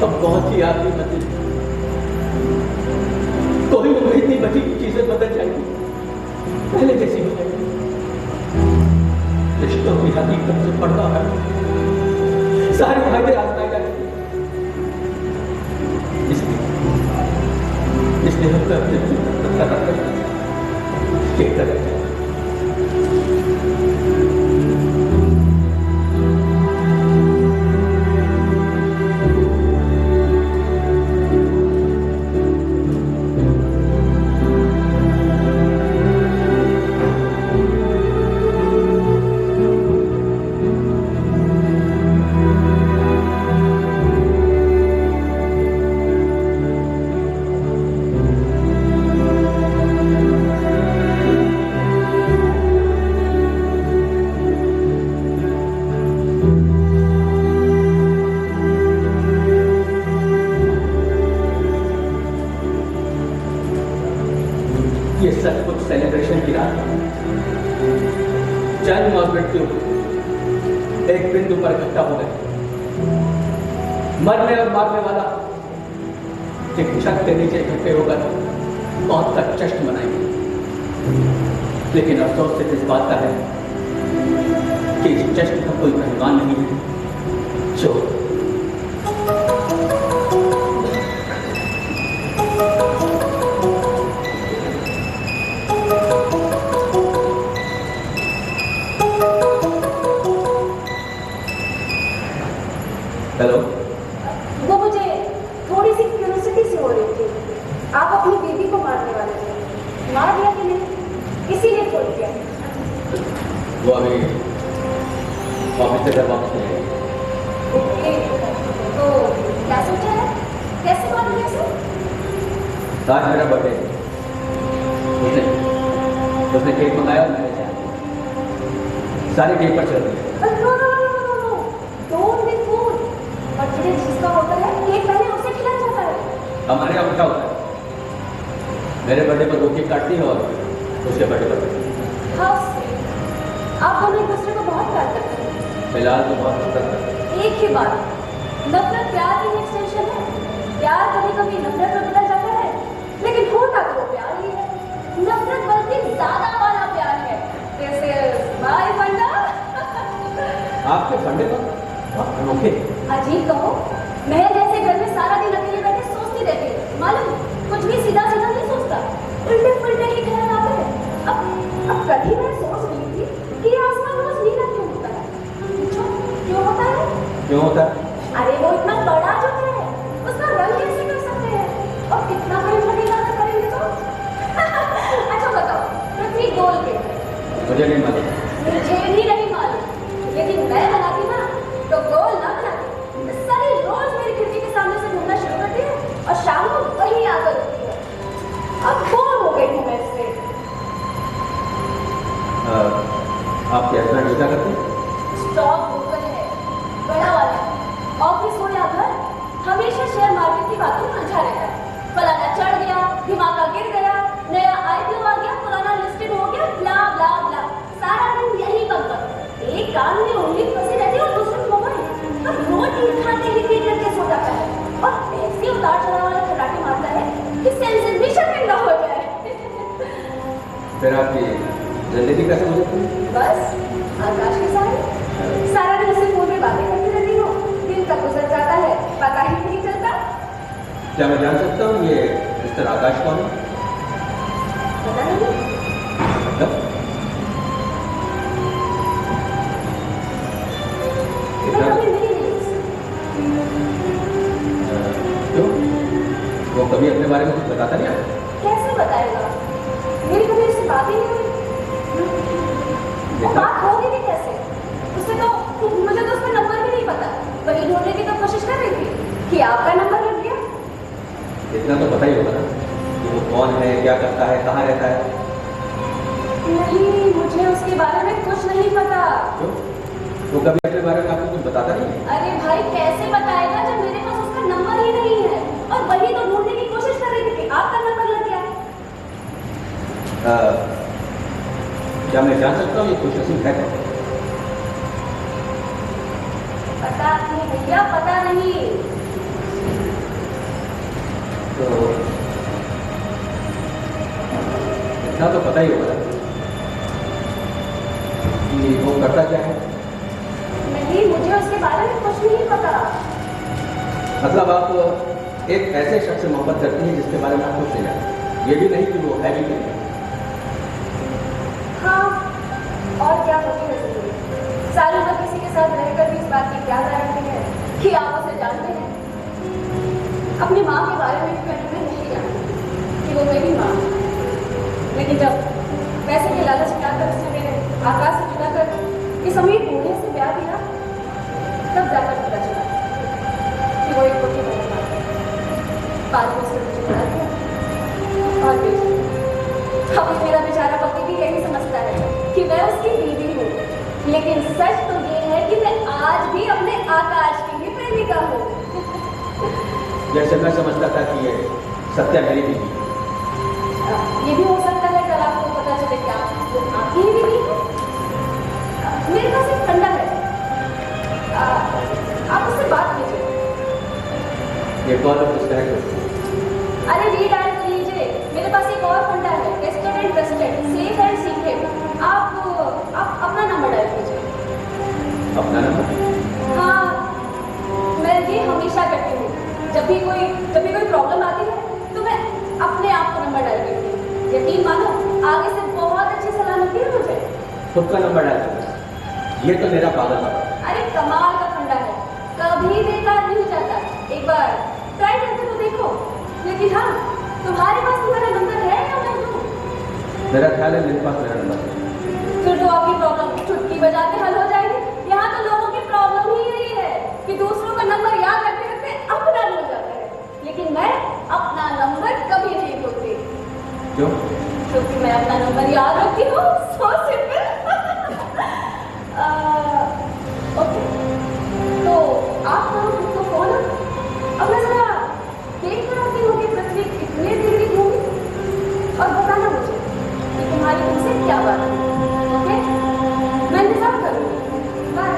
अब बहुत ही आदमी बचे, कोई उम्र इतनी बची चीजें बदल जाएंगी, पहले जैसी हो जाएगी। रिश्तों की हकीकत से पड़ता है, सारे फायदे आजमाए जाएंगे। इसलिए हम अपने मृत्यु एक बिंदु पर इकट्ठा हो गए। मरने और मारने वाला एक छत के नीचे इकट्ठे होकर मौत का जश्न मनाएंगे। लेकिन अफसोस सिर्फ इस बात का है कि इस जश्न का कोई पहलवान नहीं है जो हेलो,
वो मुझे थोड़ी सी क्यूरियोसिटी सी हो रही थी। आप अपनी बेबी को मारने वाले थे, मार दिया कि नहीं, इसीलिए फोन किया।
वो अभी ऑफिस से घर वापस नहीं आई।
ओके, तो क्या सोचा है, कैसे मालूम कैसे?
आज मेरा बर्थडे, उसने केक मंगाया और मैंने चाहा सारे केक पर चल दिए।
No no no no no, don't be fool. Birthday जिसका होता है केक पहले उसे खिलाया जाता है।
हमारे यहाँ उल्टा होता है, मेरे बर्थडे पर वो केक काटती है और उसके बर्थडे पर
हाँ, आप दोनों एक दूसरे को बहुत प्यार करते हैं।
फिलहाल तो बहुत नफरत करते हैं।
एक ही बात, नफरत प्यार की एक्सटेंशन है। प्यार कभी कभी नफरत में बदल जाता है, लेकिन होता तो वो प्यार ही है। नफरत बल्कि ज्यादा वाला प्यार है। This is my फंडा।
आपके फंडे पर बहुत अनोखे।
अजीब कहो, मैं जैसे घर में सारा दिन अकेले बैठे सोचती रहती हूँ, मालूम कुछ भी सीधा सीधा नहीं सोचता, उल्टे पुल्टे ही ख्याल आते हैं। अब कल ही मैं सोच रही थी कि आसमान रोज नीला क्यों होता है। पूछो क्यों होता है?
क्यों होता है?
अरे वो इतना बड़ा जो है, उसका रंग कैसे कर सकते हैं, और कितना बड़ी फटेगा अगर करेंगे तो। अच्छा बताओ, पृथ्वी गोल क्यों है?
मुझे नहीं मालूम।
मुझे भी नहीं मालूम, लेकिन मैं बनाती ना तो गोल ना बनाती। सारी रोज मेरी खिड़की के सामने से घूमना शुरू करती है और शाम को वही आदत होती है। अब बोर हो गई हूँ मैं इससे।
आपके हस्बैंड क्या करते हैं?
स्टॉक ब्रोकर है, बड़ा वाला। ऑफिस हो या घर, हमेशा शेयर मार्केट की बातों में उलझा रहता है। फलाना चढ़ गया, धमाका गिर गया, नया आईपीओ आ गया, पुराना लिस्टेड हो गया, ब्ला ब्ला ब्ला। सारा दिन यही बकबक। एक कान में उंगली फंसी रहती है और दूसरे मोबाइल। और रोटी खाते ही पेट करके सो जाता है और ऐसे उतार चढ़ाव वाले खटाटे मारता है कि सेंसेस भी शर्मिंदा हो जाए।
फिर आपकी जिंदगी कैसे गुजरती है?
बस आकाश के सहारे सारा दिन उसे फोन में बातें करती रहती हूँ। दिन कब गुजर जाता है पता ही नहीं चलता।
क्या मैं जान सकता हूँ ये मिस्टर आकाश कौन है?
पता नहीं।
मतलब
मैं कभी मिली नहीं उससे।
क्यों? वो कभी अपने बारे में कुछ बताता नहीं आपको?
कैसे बताएगा, मेरी कभी उससे बात ही नहीं हुई। वो
देखा?
बात होगी भी कैसे? उससे तो मुझे तो उसका नंबर भी नहीं पता। वही ढूंढने की तो कोशिश कर रही थी कि आपका नंबर लग गया।
इतना तो पता ही होगा ना कि वो कौन है, क्या करता है, कहाँ रहता है।
नहीं, मुझे उसके बारे में कुछ नहीं पता।
क्यों? वो कभी अपने बारे में आपको कुछ बताता नहीं है?
अरे भाई कैसे बताएगा जब मेरे पास उसका नंबर ही नहीं है। और वही तो ढूंढने की कोशिश कर रही थी कि आपका नंबर लग गया।
क्या मैं जान सकता हूँ ये खुशनसीब है कौन?
पता नहीं भैया, पता नहीं।
तो इतना तो पता ही होगा कि वो करता क्या है।
नहीं, मुझे उसके बारे में कुछ नहीं पता।
मतलब आप एक ऐसे शख्स से मोहब्बत करती हैं जिसके बारे में आप कुछ नहीं जानते, ये भी नहीं कि वो है भी नहीं।
हाँ, और क्या होती है जिंदगी। सारी उम्र किसी के साथ रहकर भी इस बात की क्या गारंटी है कि आप उसे जानते हैं। अपनी माँ के बारे में भी मैं नहीं जानती कि वो मेरी माँ है। लेकिन जब पैसे के लालच में आकर उसने मेरे आकाश से जुड़ाकर इस अमीर बूढ़े से ब्याह दिया, तब जाकर पता चला कि वो एक कोठी बना बाद में उसने मुझे बना दिया और बेच दिया। अब मेरा बेचारा पति भी यही समझता है कि मैं उसकी बीवी हूँ, लेकिन सच तो ये है कि मैं आज भी अपने आकाश की ही प्रेमिका हूँ।
जैसे मैं समझता था कि ये सत्या मेरी बीवी है।
ये भी हो सकता है कल आपको पता चले क्या वो आपकी ही बीवी है। मेरे पास एक फंडा है, आप उससे बात कीजिए।
ये कॉल डिस्कनेक्ट।
अरे रीडायल कर लीजिए, मेरे पास एक और फंडा है, tested and trusted, safe and secret. आप अपना नंबर डायल कीजिए।
अपना नंबर?
हाँ, मैं ये हमेशा करती हूँ। जब भी कोई प्रॉब्लम आती है तो मैं अपने आप को नंबर डाल देती हूँ। यकीन मानो, आगे से बहुत अच्छी सलाह मिलती है मुझे।
खुद का नंबर डाल। ये तो मेरा पागल है।
अरे कमाल का फंडा है, कभी बेकार नहीं जाता। एक बार ट्राई करके तो देखो। लेकिन हाँ, तुम्हारे पास तुम्हारा नंबर है या मैं दूँ?
मेरा ख्याल है मेरे पास मेरा नंबर है।
फिर तो आपकी प्रॉब्लम चुटकी बजाते हल हो जाएगी। यहाँ तो लोगों की प्रॉब्लम ही यही है कि दूसरों का नंबर याद रखते रखते अपना भूल जाता है। लेकिन मैं अपना नंबर कभी नहीं भूलती।
क्यों?
क्योंकि मैं अपना नंबर याद रखती हूँ। So simple. ओके, तो आप करो खुद को फोन। अब मैं जरा देख कर आती हूँ कि पृथ्वी कितने डिग्री घूमी और बताना मुझे कि तुम्हारी तुमसे क्या बात है। ओके, मैं इंतजार करूँगी। बाय।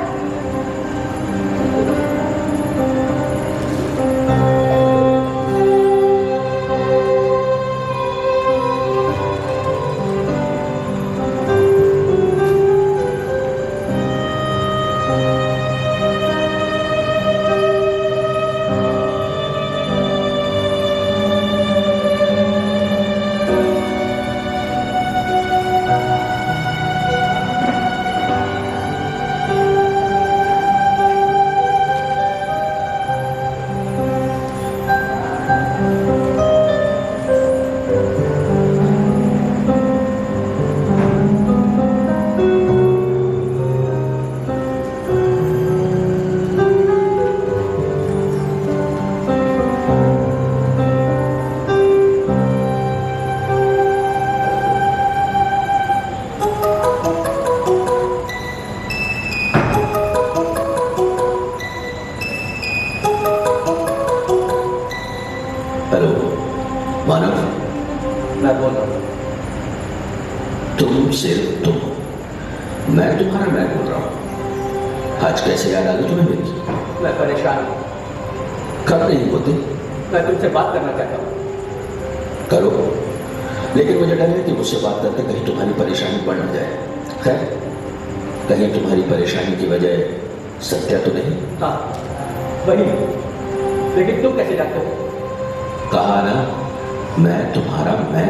हेलो मानव, मैं बोल रहा हूँ। तुम सिर्फ तुम, मैं तुम्हारा मैं बोल रहा हूँ। आज कैसे याद आ गई तुम्हें मेरी? मैं परेशान हूँ। कब नहीं होती? मैं तुमसे बात करना चाहता हूँ। करो, लेकिन मुझे डर है कि मुझसे बात करके कहीं तुम्हारी परेशानी बढ़ न जाए। खैर, कहीं तुम्हारी परेशानी की वजह सत्या तो नहीं? हाँ वही, लेकिन तुम कैसे जानते हो? कहा ना, मैं तुम्हारा मैं।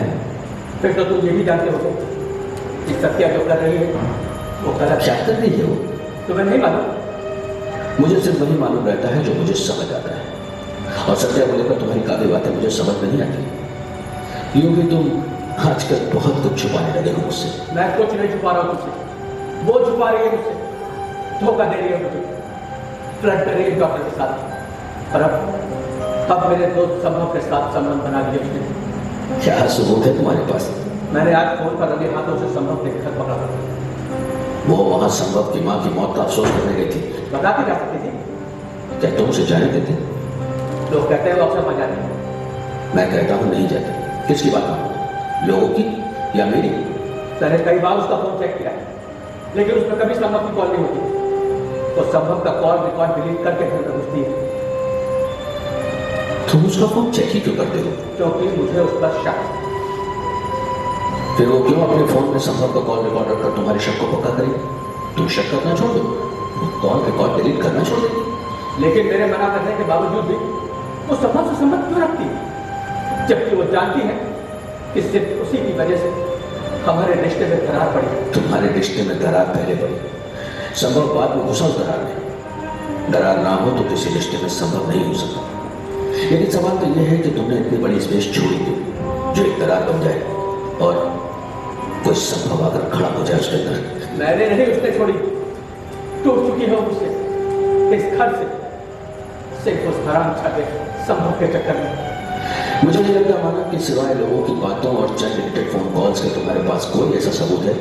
फिर तो तुम ये भी जानते हो कि सत्या जो कर रही है वो गलत क्या कर रही है। वो तुम्हें नहीं मालूम? मुझे सिर्फ वही मालूम रहता है जो मुझे समझ आता है, और सत्या को लेकर तुम्हारी काफी बातें मुझे समझ नहीं आती। यूं भी तुम आजकल बहुत कुछ छुपाने लगे हो मुझसे। मैं कुछ नहीं छुपा रहा हूँ तुमसे, वो छुपा रही है मुझसे, धोखा दे रही है मुझे, फ्लर्ट कर रही है डॉक्टर के साथ। और अब मेरे दोस्त संभव के साथ संबंध बना दिए उसने। क्या सबूत है तुम्हारे पास? मैंने आज फोन पर रंगे हाथों से संभव के घर पकड़ा। वो वहां संभव की मां की मौत का अफसोस करने गई थी। बताती जा सकती थी? क्या तुम उसे जाने देते? लोग कहते हैं वो अक्सर मर जाते हैं। मैं कहता हूँ नहीं जाते। किसकी बात मानो, लोगों की या मेरी? मैंने कई बार उसका फोन चेक किया है, लेकिन उसमें कभी संभव की कॉल नहीं होती। तो संभव का कॉल रिकॉर्ड डिलीट करके घर में घुसती है। तुम उसका फोन चेक ही क्यों करते हो? क्योंकि मुझे उस पर शक है। फिर वो क्यों अपने फोन में संभव का कॉल रिकॉर्ड रखकर तुम्हारे शक को पक्का करेगी? तुम शक करना छोड़ दो, वो कॉल रिकॉर्ड डिलीट करना छोड़ देगी। लेकिन मेरे मना करने के बावजूद भी वो संभव से संबंध क्यों रखती है, जबकि वो जानती है कि सिर्फ उसी की वजह से हमारे रिश्ते में दरार पड़ी। तुम्हारे रिश्ते में दरार पहले पड़ी, संभव बाद में घुसा दरार में। दरार ना हो तो किसी रिश्ते में संभव नहीं हो सकता। लेकिन सवाल तो यह है कि तुमने इतनी बड़ी स्पेस छोड़ी क्यों जो एक दरार बन जाए और कोई संभव आकर खड़ा हो जाए उसके अंदर। मैंने नहीं उसने छोड़ी, टूट चुकी है उससे, इस घर से, सिर्फ उस हराम छाते संभव के चक्कर में। मुझे नहीं लगता माना कि सिवाय लोगों की बातों और चंद लिमिटेड फोन कॉल्स के तुम्हारे पास कोई ऐसा सबूत है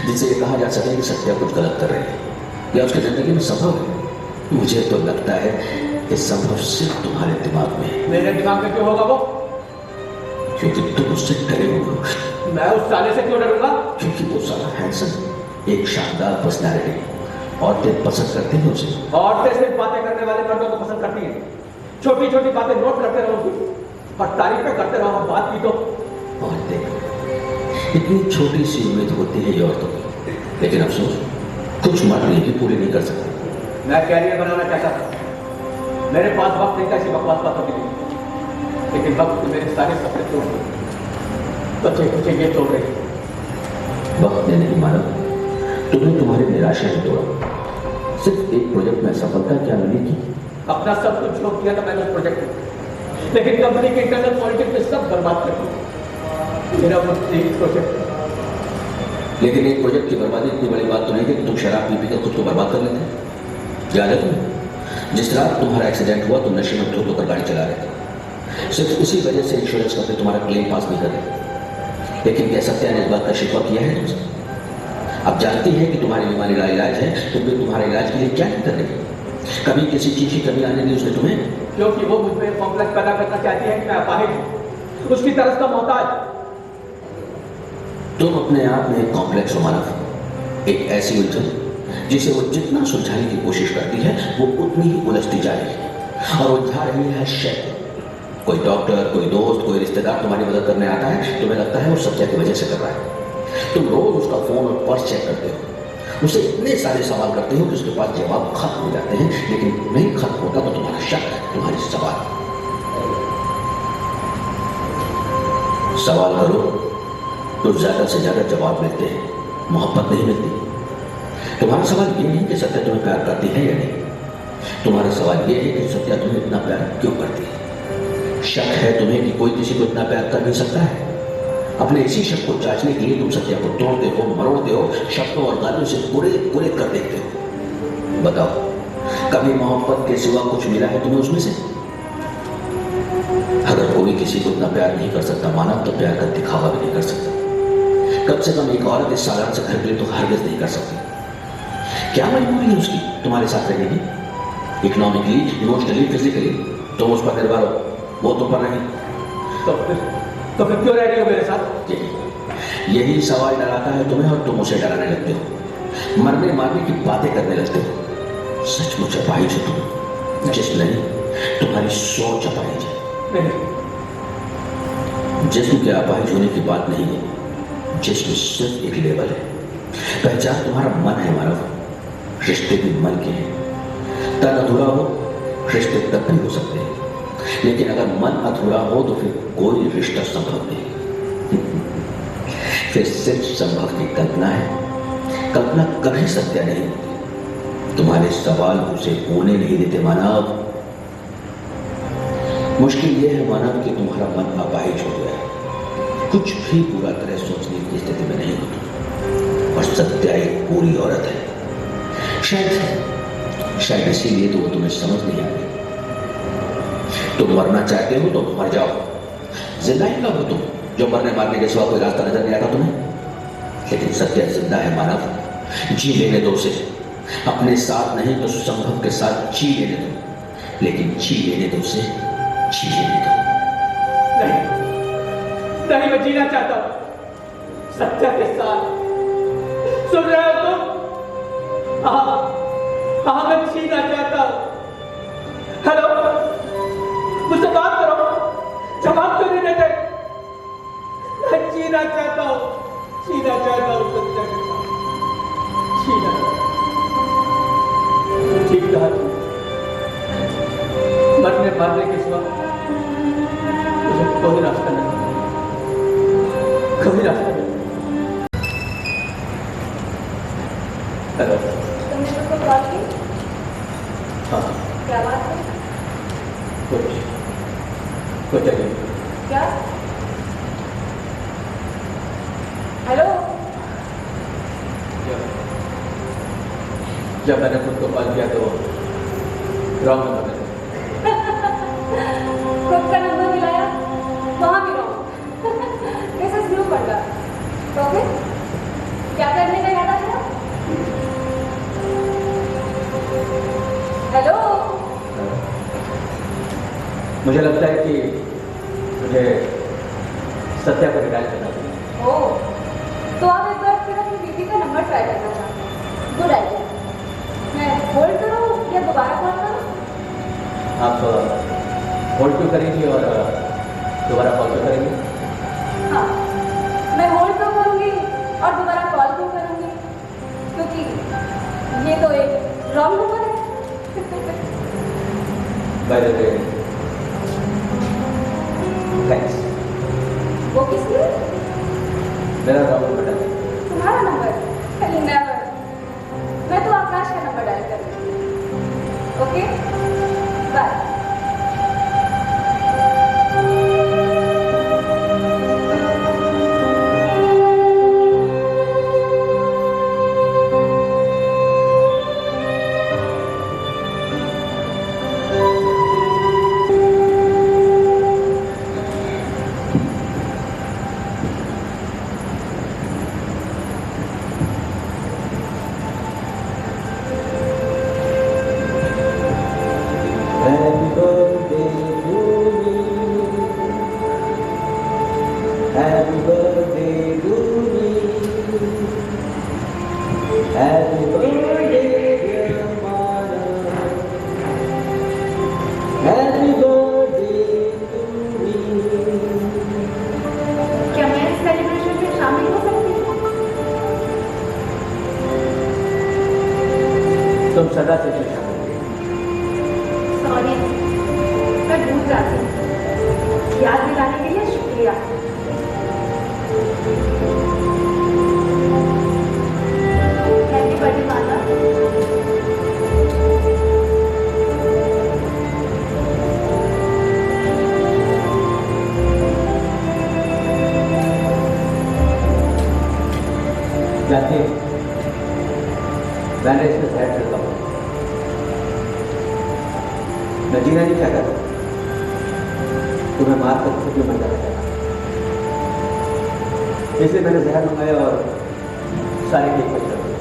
जिससे ये कहा जा सके कि सत्या कुछ गलत कर रही है या उसकी जिंदगी में संभव है। मुझे तो लगता है कि संभव सिर्फ तुम्हारे दिमाग में है। मेरे दिमाग में क्यों होगा वो? क्योंकि तुम उससे डरे हो। मैं उस साले से क्यों डरूंगा? क्योंकि वो साला हैंडसम, एक शानदार पर्सनैलिटी, औरतें पसंद करती हैं उसे।
औरतें सिर्फ बातें करने वाले मर्दों को पसंद करती हैं। छोटी छोटी बातें नोट करते रहो उसकी और तारीफें करते रहो, बात की तो।
और देखो, इतनी छोटी सी उम्मीद होती है ये औरतों की, लेकिन अफसोस कुछ मर्द ये भी पूरी नहीं कर सकते।
मैं कैरियर बनाना चाहता था, मेरे पास वक्त नहीं था ऐसी बकवास बातों के लिए, लेकिन वक्त मेरे सारे सपने तोड़ दिए। तो तुझे ये तोड़ रही।
वक्त ने नहीं माना, तुम्हें तुम्हारी निराशा ने तोड़ा। सिर्फ एक प्रोजेक्ट में सफलता क्या मिली थी?
अपना सब कुछ झोंक दिया था मैंने उस प्रोजेक्ट में, लेकिन कंपनी के इंटरनल पॉलिटिक्स में सब बर्बाद कर दिया। मेरा बस एक प्रोजेक्ट।
लेकिन एक प्रोजेक्ट की बर्बादी इतनी बड़ी बात तो नहीं थी कि तुम शराब पी कर खुद को बर्बाद कर लेते। याद है तुम्हें जिस रात तुम्हारा एक्सीडेंट हुआ तुम नशे में धुत होकर गाड़ी चला रहे थे, सिर्फ उसी वजह से इंश्योरेंस कंपनी तुम्हारा क्लेम पास नहीं कर रही। लेकिन क्या सत्या ने इस बात का शिकवा किया है तुमसे? अब जानती है कि तुम्हारी बीमारी का इलाज है, तो फिर तुम्हारे इलाज के लिए क्या नहीं कर रही? कभी किसी चीज की कमी आने दी उसने तुम्हें?
क्योंकि वो मुझ में कॉम्प्लेक्स पैदा करना चाहती है कि मैं अपाहिज हूं, उसकी तरस का मोहताज।
तुम अपने आप में एक कॉम्प्लेक्स हो मानव, एक ऐसी उलझन जिसे वो जितना सुलझाने की कोशिश करती है वो उतनी ही उलझती जा रही है और उलझा रही है शय। कोई डॉक्टर, कोई दोस्त, कोई रिश्तेदार तुम्हारी मदद करने आता है, तुम्हें लगता है वो सत्या की वजह से कर रहा है। तुम रोज उसका फोन और पर्स चेक करते हो, उससे इतने सारे सवाल करते हो कि उसके पास जवाब खत्म हो जाते हैं, लेकिन नहीं खत्म होता तो तुम्हारा शक, तुम्हारी सवाल करो तो ज्यादा से ज्यादा जवाब मिलते हैं, मोहब्बत नहीं मिलती। तुम्हारा सवाल ये नहीं कि सत्या तुम्हें प्यार करती है या नहीं, तुम्हारा सवाल ये है कि सत्या तुम्हें इतना प्यार क्यों करती है। शक है तुम्हें कि कोई किसी को इतना प्यार कर नहीं सकता है। अपने इसी शक को जांचने के लिए तुम सत्या को तोड़ते हो, मरोड़ते हो, शब्दों और गालियों से पूरे कर देते हो। बताओ, कभी मोहब्बत के सिवा कुछ मिला है तुम्हें उसमें से? अगर कोई किसी को इतना प्यार नहीं कर सकता मानव, तो प्यार का दिखावा भी नहीं कर सकता। कम से कम एक औरत इस साधारण से घर के लिए तो हरगिज़ नहीं कर सकती। क्या मजबूरी है उसकी तुम्हारे साथ रहने की? इकोनॉमिकली, इमोशनली, फिजिकली तुम उस पर निर्भर हो, वो तुम पर नहीं।
तो फिर क्यों रह रही हो मेरे साथ?
यही सवाल डराता है तुम्हें और तुम उसे डराने लगते हो, मरने मारने की बातें करने लगते हो। सचमुच अपाहिज हो तुम, जिस्म नहीं, तुम्हारी सोच अपाहिज है। जिस्म के अपाहिज होने की बात नहीं है, जिस्म सिर्फ एक लेवल है। पहचान तुम्हारा मन है मानव, रिश्ते भी मन के हैं। तन अधूरा हो, रिश्ते तब भी हो सकते हैं, लेकिन अगर मन अधूरा हो तो फिर कोई रिश्ता संभव नहीं। फिर सिर्फ संभव की कल्पना है। कल्पना कभी सत्य नहीं होती। तुम्हारे सवाल उसे होने नहीं देते मानव। मुश्किल यह है मानव कि तुम्हारा मन अपाहिज हो गया है, कुछ भी पूरा तरह सोचने की स्थिति में नहीं होता। और सत्या एक पूरी औरत है। शायद इसीलिए तो वो तुम्हें समझ नहीं आती। तुम मरना चाहते हो तो मर जाओ, जिंदा ही कब हो तुम, जो मरने मारने के सिवा कोई रास्ता नजर नहीं आता तुम्हें। लेकिन सत्य जिंदा है मानव, जी लेने दो उसे। अपने साथ नहीं तो संभव के साथ जी लेने दो, लेकिन जी लेने दो उसे, जी लेने दो।
नहीं, मैं जीना चाहता हूं सत्या के साथ। सुन रहे हो तुम? हाँ, मैं जीना चाहता हूं। हेलो, मुझसे बात करो, जवाब क्यों नहीं देते? मैं जीना चाहता हूं सत्या के साथ, जीना। ठीक कहा तुम, मरने मारने के सिवा मुझे कोई रास्ता नहीं, कोई रास्ता नहीं। हेलो,
तुमने मुझको कॉल की?
हाँ,
क्या बात है?
कुछ चाहिए?
क्या? हेलो?
जब मैंने खुद को कॉल किया तो रॉन्ग नंबर था।
खुद का नंबर मिलाया, वहाँ भी रॉन्ग। कैसे स्लो पड़ गया? तो फिर क्या करने का इरादा है? हेलो?
मुझे लगता है कि मुझे सत्या को रिडायल करना चाहिए।
ओह, तो आप एक बार फिर अपनी बीवी का नंबर ट्राई करना चाहते हैं? Good idea.
आप होल्ड क्यों करेंगी और दोबारा कॉल क्यों करेंगी?
हाँ, मैं होल्ड क्यों करूंगी और दोबारा कॉल क्यों करूंगी? क्योंकि ये तो एक रॉन्ग नंबर है।
By the way, thanks.
वो किस लिए?
मेरा रॉन्ग नंबर है।
तुम्हारा नंबर? नेवर। मैं तो आकाश का नंबर डायल करूंगी। Okay, bye.
Happy birthday to me. Happy birthday to me. Happy birthday, dear mother. Happy birthday to me.
क्या मैं इस सेलिब्रेशन में शामिल हो सकती हूँ?
तुम सदा से शामिल हो।
सॉरी, मैं भूल जाती हूँ। याद दिलाने के लिए शुक्रिया। हैप्पी बर्थडे माता।
जानती हो, मैंने इसमें बैठ करता हूँ। मैं जीना नहीं चाहता था, तुम्हें मार कर खुद में मर जाना चाहता, इसलिए मैंने जहर मंगाया और सारे केक पर चढ़ा दिया।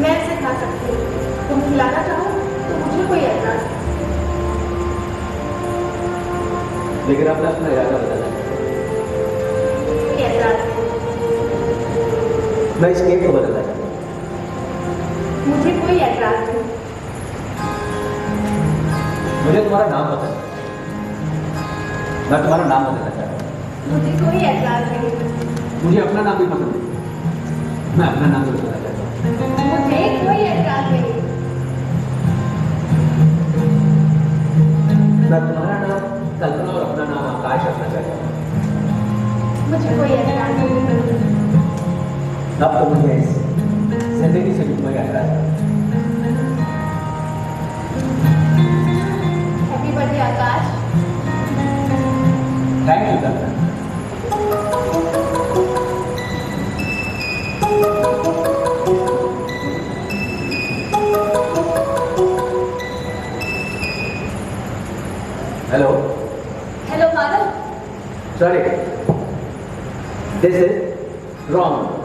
मैं इसे खा सकती हूँ। तुम खिलाना चाहो तो मुझे कोई ऐतराज नहीं।
लेकिन अब मैं अपना इरादा बदलना चाहता
कोई ऐतराज नहीं।
हूँ। मैं इस केक को बदलना चाहता हूँ।
मुझे कोई ऐतराज नहीं।
मुझे तुम्हारा नाम पता है, मैं तुम्हारा नाम बदलना चाहता हूँ।
मुझे कोई ऐतराज नहीं।
मुझे अपना नाम भी पसंद है, मैं अपना नाम भी बदलना चाहता हूँ।
मुझे कोई ऐतराज नहीं।
मैं तुम्हारा नाम कल्पना और अपना नाम आकाश रखना चाहता हूँ।
मुझे कोई ऐतराज नहीं।
अब तो मुझे इस जिंदगी से भी कोई ऐतराज नहीं।
Happy birthday Akash.
Thank you Kalpana. Hello,
hello Madhav.
Sorry, this is wrong.